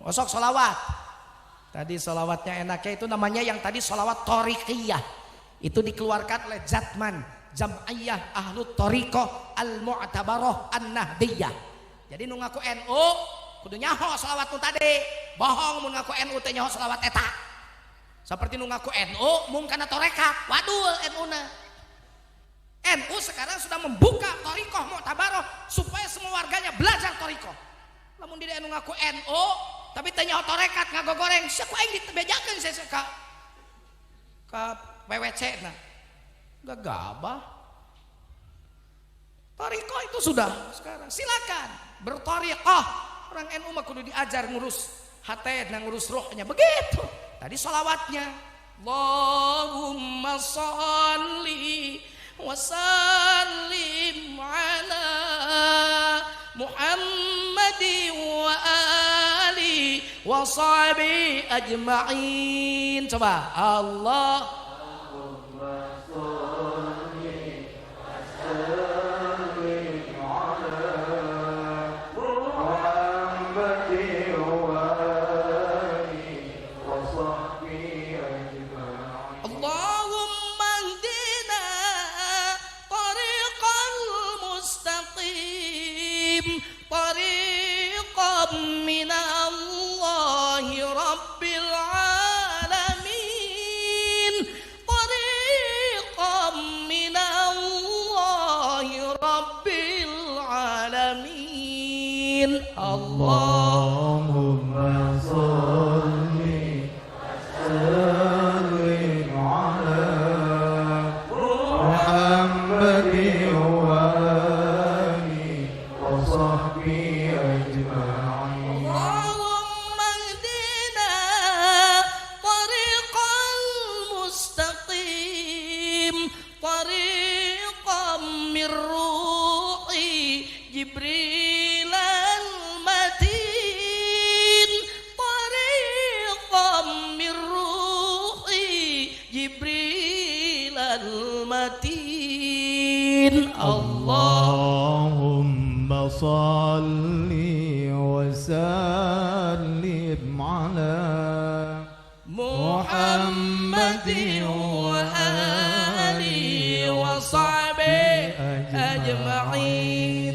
Osok sholawat. Tadi sholawatnya enaknya itu namanya yang tadi sholawat Thoriqiyah. Itu dikeluarkan oleh Zatman Jam'iyah Ahlut Thoriqah Al-Mu'tabarah An-Nahdiyah. Jadi nu ngaku NU kudu nyaho sholawat nu tadi. Bohong mun ngaku NU teh nyaho sholawat eta. Seperti nu ngaku NU mung kana torekat. Wadul NU-na. NU sekarang sudah membuka Thoriqah Mu'tabarah supaya semua warganya belajar Thoriqah. Lamun di NU ngaku NU tapi teh nyaho torekat ngagogoreng sia ku aing ditebejakeun saya ka WWC na. Gagabah. Thoriqah itu sudah sekarang silakan berthariqah. Orang NU mah kudu diajar ngurus hati dan ngurus rohnya begitu. Tadi sholawatnya Allahumma sholli wa sallim ala Muhammadin wa ali wa sahbihi ajma'in. Coba Allah Allahumma sholli wa sallim ala Muhammadin wa alihi wa sahbihi ajma'in. Allahumma hdina tariqal mustaqim tariqam mir ruhi Jibril Allahumma salli wa sallim ala Muhammadin wa alihi wa sahbihi ajma'in.